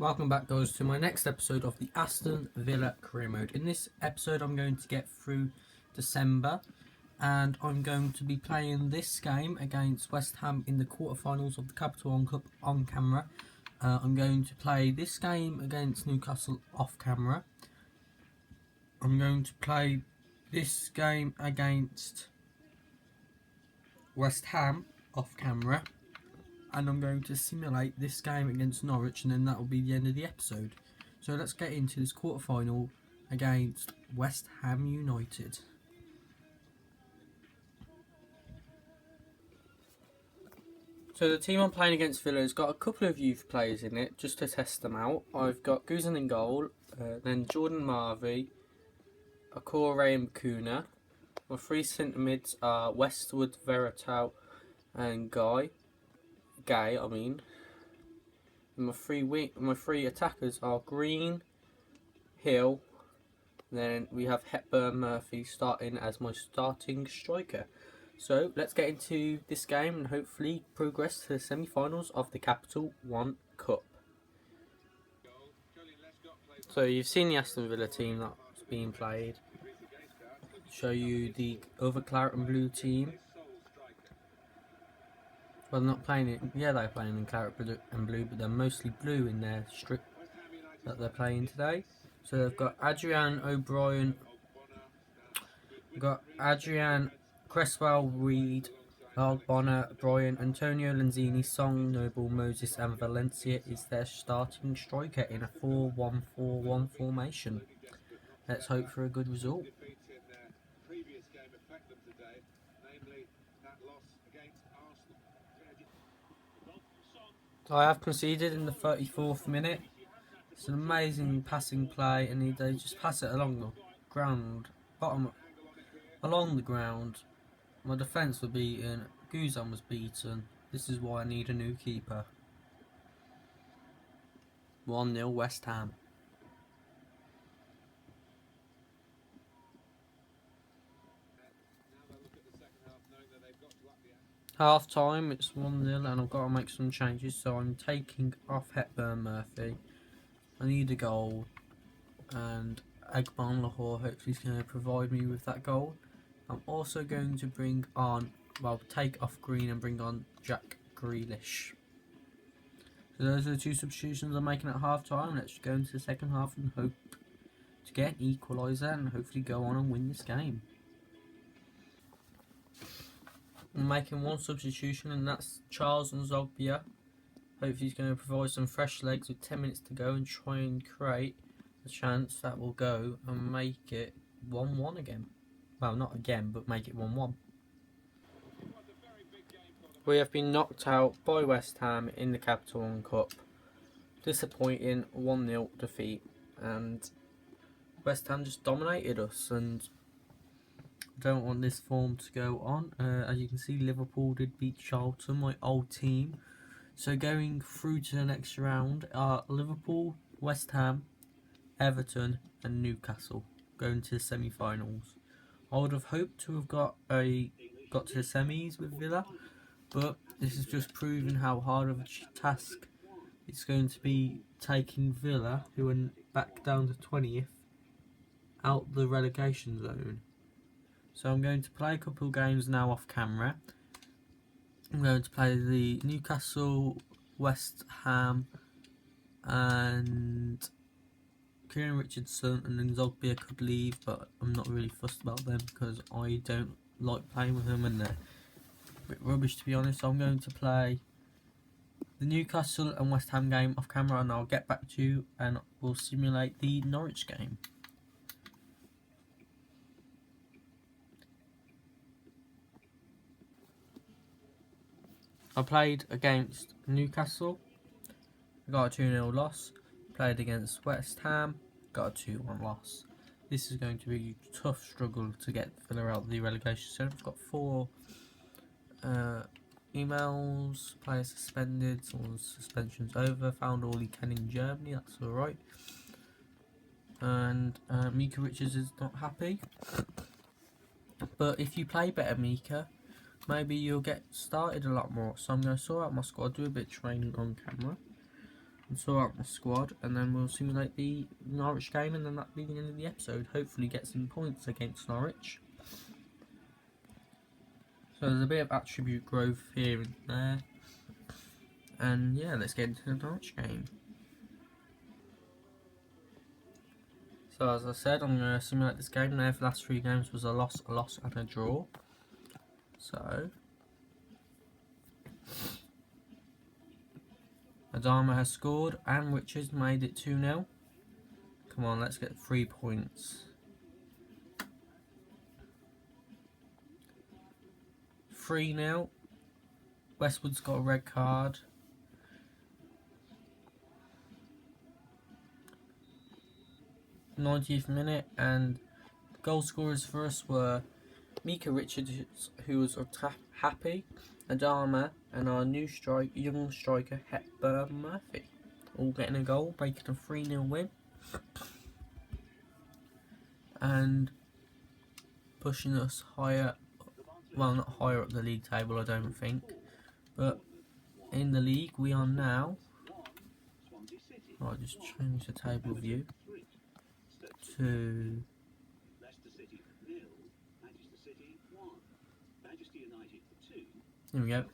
Welcome back, guys, to my next episode of the Aston Villa Career Mode. In this episode I'm going to get through December and I'm going to be playing this game against West Ham in the quarterfinals of the Capital One Cup on camera. I'm going to play this game against Newcastle off camera. I'm going to play this game against West Ham off camera. And I'm going to simulate this game against Norwich, and then that will be the end of the episode. So let's get into this quarterfinal against West Ham United. So the team I'm playing against Villa has got a couple of youth players in it, just to test them out. I've got Guzan in goal, then Jordan Marvey, Akore and Bakuna. My three centre mids are Westwood, Veretout and Gay, And my three attackers are Green, Hill, and then we have Hepburn Murphy starting as my starting striker. So let's get into this game and hopefully progress to the semi-finals of the Capital One Cup. So you've seen the Aston Villa team that's being played. Show you the other claret and blue team. Well, they're not playing it. Yeah, they're playing in claret and blue, but they're mostly blue in their strip that they're playing today. So they've got Adrian O'Brien, Cresswell, Reed, Bonner, Bryan, Antonio Lanzini, Song, Noble, Moses, and Valencia is their starting striker in a 4-1-4-1 formation. Let's hope for a good result. I have conceded in the 34th minute. It's an amazing passing play, and they just pass it along the ground, along the ground. My defence was beaten, Guzan was beaten. This is why I need a new keeper. 1-0 West Ham. Half time, it's 1-0 and I've got to make some changes, so I'm taking off Hepburn Murphy. I need a goal, and Egbon Lahore hopefully is going to provide me with that goal. I'm also going to take off Green and bring on Jack Grealish. So those are the two substitutions I'm making at half time. Let's go into the second half and hope to get an equaliser and hopefully go on and win this game. I'm making one substitution, and that's Charles Nzogbia. Hopefully he's going to provide some fresh legs with 10 minutes to go and try and create a chance that will go and make it 1-1 again. Well, not again, but make it 1-1. We have been knocked out by West Ham in the Capital One Cup. Disappointing 1-0 defeat, and West Ham just dominated us, and don't want this form to go on. As you can see, Liverpool did beat Charlton, my old team. So going through to the next round are Liverpool, West Ham, Everton and Newcastle going to the semi-finals. I would have hoped to have got to the semis with Villa, but this is just proving how hard of a task it's going to be taking Villa, who are back down to 20th, out the relegation zone. So I'm going to play a couple of games now off camera. I'm going to play the Newcastle, West Ham and Kieran Richardson, and then Zogbia could leave, but I'm not really fussed about them because I don't like playing with them and they're a bit rubbish, to be honest. So I'm going to play the Newcastle and West Ham game off camera, and I'll get back to you and we'll simulate the Norwich game. I played against Newcastle, got a 2-0 loss. Played against West Ham, got a 2-1 loss. This is going to be a tough struggle to get Villa out of the relegation zone. I've got 4 emails, players suspended, someone's suspension's over, found all he can in Germany, that's alright. And Mika Richards is not happy. But if you play better, Mika, maybe you'll get started a lot more. So I'm going to sort out my squad, do a bit of training on camera. and sort out the squad, and then we'll simulate the Norwich game, and then that'll be the end of the episode. Hopefully get some points against Norwich. So there's a bit of attribute growth here and there. And yeah, let's get into the Norwich game. So as I said, I'm going to simulate this game. Now, the last 3 games was a loss, and a draw. So Adama has scored and Richards made it 2-0. Come on, let's get 3 points. 3-0. Westwood's got a red card. 90th minute, and goal scorers for us were Mika Richards, who was happy, Adama, and our new young striker Hepburn Murphy, all getting a goal, making a 3-0 win, and pushing us higher. Well, not higher up the league table, I don't think, but in the league we are now. I'll just change the table view to. Here we go.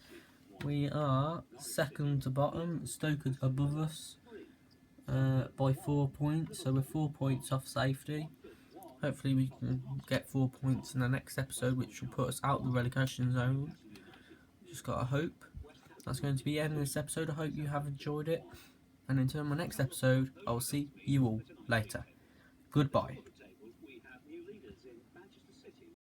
We are second to bottom. Stoke is above us by 4 points, so we're 4 points off safety. Hopefully we can get 4 points in the next episode, which will put us out the relegation zone. Just gotta hope. That's going to be the end of this episode. I hope you have enjoyed it. And until my next episode, I will see you all later. Goodbye.